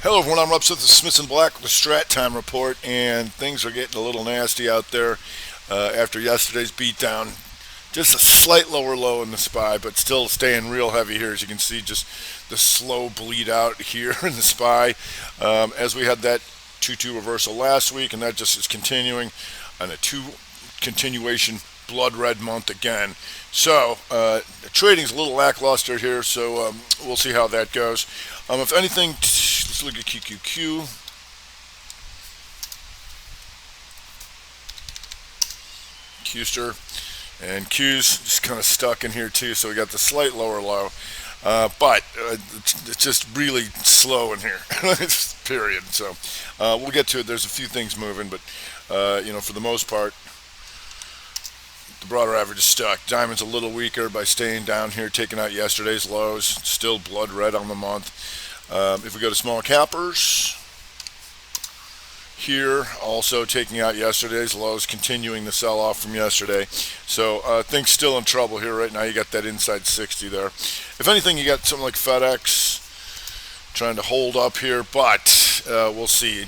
Hello everyone, I'm Rob Smith of Smith and Black with the Strat Time Report, and things are getting a little nasty out there after yesterday's beatdown. Just a slight lower low in the SPY, but still staying real heavy here. As you can see, just the slow bleed out here in the SPY, as we had that 2-2 reversal last week, and that just is continuing on a two continuation blood red month again. So the trading's a little lackluster here, so we'll see how that goes. If anything, let's look at QQQ. Qster. And Q's just kind of stuck in here too, so we got the slight lower low. But it's just really slow in here, period. So we'll get to it. There's a few things moving, but for the most part, the broader average is stuck. Diamond's a little weaker by staying down here, taking out yesterday's lows. Still blood red on the month. If we go to small cappers, here also taking out yesterday's lows, continuing the sell-off from yesterday. So things still in trouble here right now. You got that inside 60 there. If anything, you got something like FedEx trying to hold up here, but we'll see.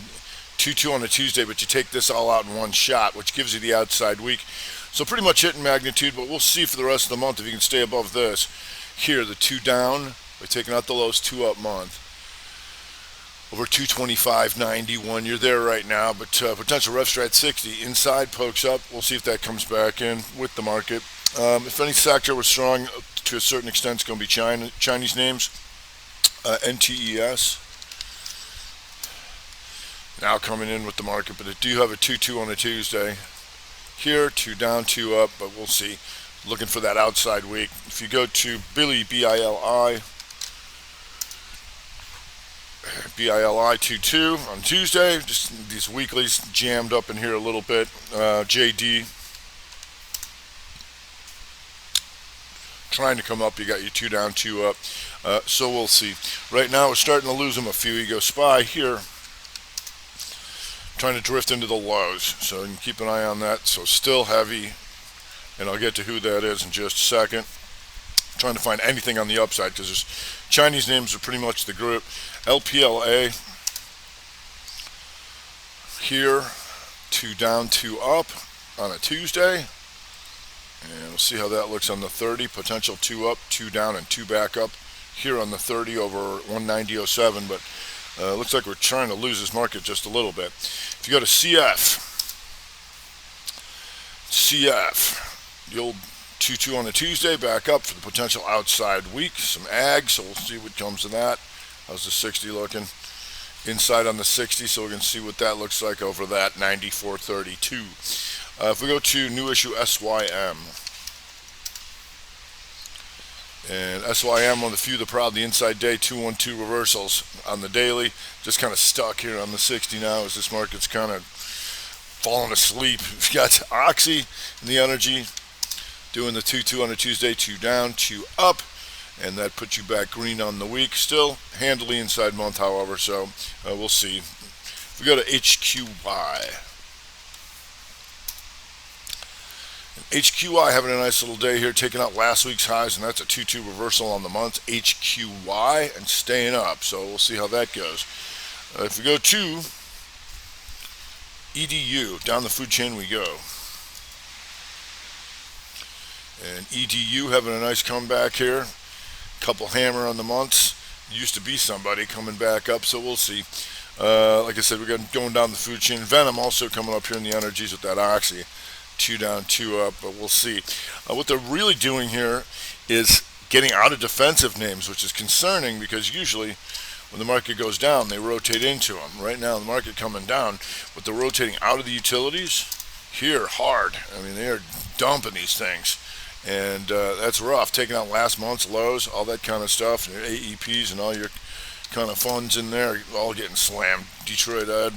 2-2 on a Tuesday, but you take this all out in one shot, which gives you the outside week. So pretty much hitting magnitude, but we'll see for the rest of the month if you can stay above this. Here, the 2 down, by taking out the lows, 2 up month. Over 225.91, you're there right now, but potential ref strat 60 inside pokes up. We'll see if that comes back in with the market. If any sector was strong to a certain extent, it's going to be Chinese names. NTES now coming in with the market, but it do have a 2-2 on a Tuesday. Here, 2 down, 2 up, but we'll see. Looking for that outside week. If you go to Billy, BILI 2-2 on Tuesday. Just these weeklies jammed up in here a little bit. JD trying to come up. You got your 2 down, 2 up. So we'll see. Right now we're starting to lose them a few. You go SPY here, trying to drift into the lows. So you can keep an eye on that. So still heavy, and I'll get to who that is in just a second. Trying to find anything on the upside because there's Chinese names are pretty much the group. LPLA here, 2 down, 2 up on a Tuesday, and we'll see how that looks on the 30. Potential 2 up, 2 down, and 2 back up here on the 30 over 190.07, but looks like we're trying to lose this market just a little bit. If you go to CF, the old 2-2 on a Tuesday, back up for the potential outside week. Some ag, so we'll see what comes of that. How's the 60 looking? Inside on the 60, so we can see what that looks like over that 94.32. If we go to new issue SYM, and SYM, one of the few that proud the inside day 2-1-2 reversals on the daily, just kind of stuck here on the 60 now as this market's kind of falling asleep. We've got Oxy in the energy doing the 2-2 on a Tuesday, 2 down, 2 up, and that puts you back green on the week. Still handily inside month, however, so we'll see. If we go to HQY, HQY having a nice little day here, taking out last week's highs, and that's a 2-2 reversal on the month. HQY and staying up, so we'll see how that goes. If we go to EDU, down the food chain we go. And EDU having a nice comeback here. Couple hammer on the months. Used to be somebody coming back up, so we'll see. Like I said, we're going down the food chain. Venom also coming up here in the energies with that Oxy. 2 down, 2 up, but we'll see. What they're really doing here is getting out of defensive names, which is concerning because usually when the market goes down, they rotate into them. Right now, the market coming down, but they're rotating out of the utilities here hard. I mean, they are dumping these things. And that's rough, taking out last month's lows, all that kind of stuff, and your AEPs and all your kind of funds in there, all getting slammed. Detroit Ed,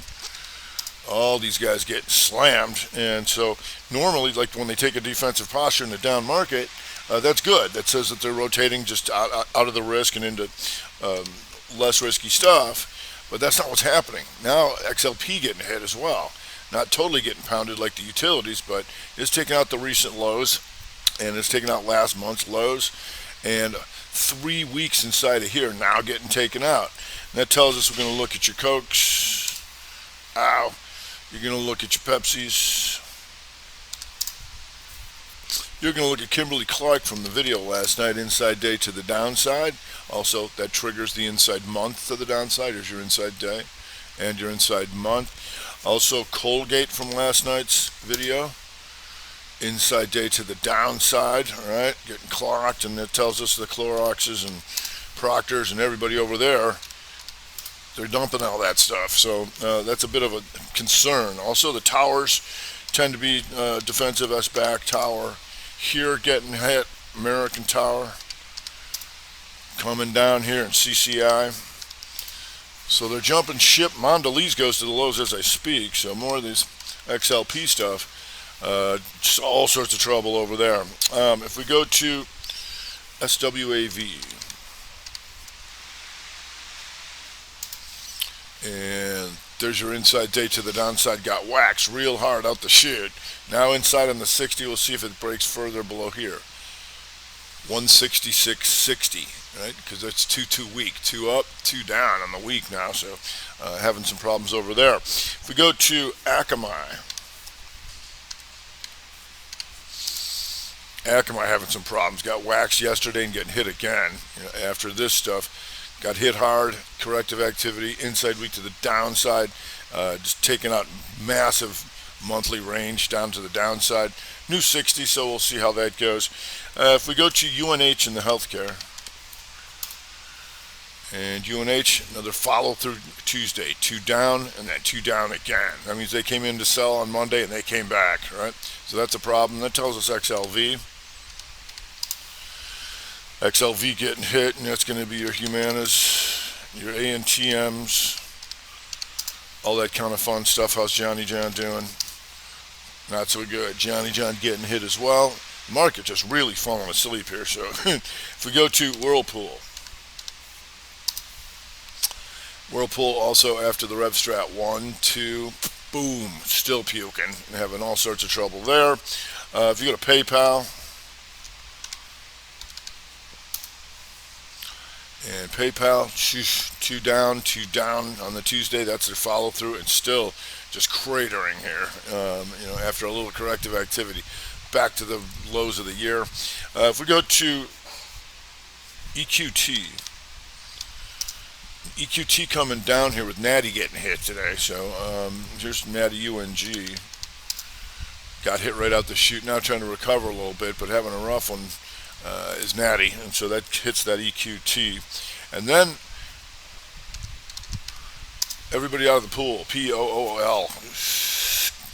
all these guys getting slammed. And so normally, like when they take a defensive posture in the down market, that's good. That says that they're rotating just out of the risk and into less risky stuff. But that's not what's happening. Now XLP getting hit as well. Not totally getting pounded like the utilities, but it's taking out the recent lows. And it's taking out last month's lows, and 3 weeks inside of here now getting taken out. And that tells us we're going to look at your Cokes. Ow. You're going to look at your Pepsis. You're going to look at Kimberly-Clark from the video last night, inside day to the downside. Also, that triggers the inside month to the downside. Here's your inside day and your inside month. Also, Colgate from last night's video, inside day to the downside, all right, getting clocked, and it tells us the Cloroxes and Proctors and everybody over there, they're dumping all that stuff. So that's a bit of a concern. Also, the towers tend to be defensive S-back tower. Here getting hit, American Tower, coming down here in CCI. So they're jumping ship. Mondelez goes to the lows as I speak, so more of this XLP stuff. Just all sorts of trouble over there. If we go to SWAV, and there's your inside day to the downside, got waxed real hard out the chute. Now inside on the 60, we'll see if it breaks further below here. 166.60, right? Because that's 2 weak, 2 up, 2 down on the week now. So having some problems over there. If we go to Akamai, having some problems. Got waxed yesterday and getting hit again. After this stuff, got hit hard. Corrective activity inside week to the downside, just taking out massive monthly range down to the downside. New 60, so we'll see how that goes. If we go to UNH in the healthcare, and UNH, another follow through Tuesday, 2 down and then 2 down again. That means they came in to sell on Monday and they came back, right? So that's a problem. That tells us XLV. XLV getting hit, and that's going to be your Humanas, your ANTMs, all that kind of fun stuff. How's Johnny John doing? Not so good. Johnny John getting hit as well. Market just really falling asleep here. So if we go to Whirlpool also after the Rev Strat 1, 2, boom, still puking and having all sorts of trouble there. If you go to PayPal, and PayPal, 2 down on the Tuesday. That's their follow through, and still just cratering here. After a little corrective activity, back to the lows of the year. If we go to EQT coming down here with Natty getting hit today. So here's Natty UNG. Got hit right out the chute. Now trying to recover a little bit, but having a rough one is Natty, and so that hits that EQT. And then everybody out of the pool, POOL,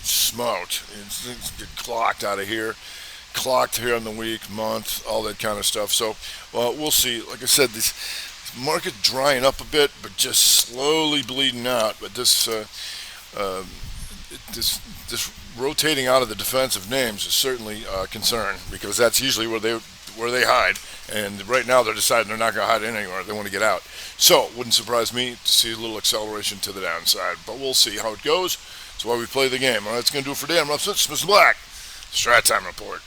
smoked. It's get clocked out of here. Clocked here on the week, month, all that kind of stuff. So, we'll see. Like I said, this market drying up a bit, but just slowly bleeding out. But this rotating out of the defensive names is certainly a concern, because that's usually where they hide. And right now they're deciding they're not going to hide anywhere. They want to get out. So it wouldn't surprise me to see a little acceleration to the downside. But we'll see how it goes. That's why we play the game. All right, that's going to do it for today. I'm Rob Smith, Mr. Black. Strat Time Report.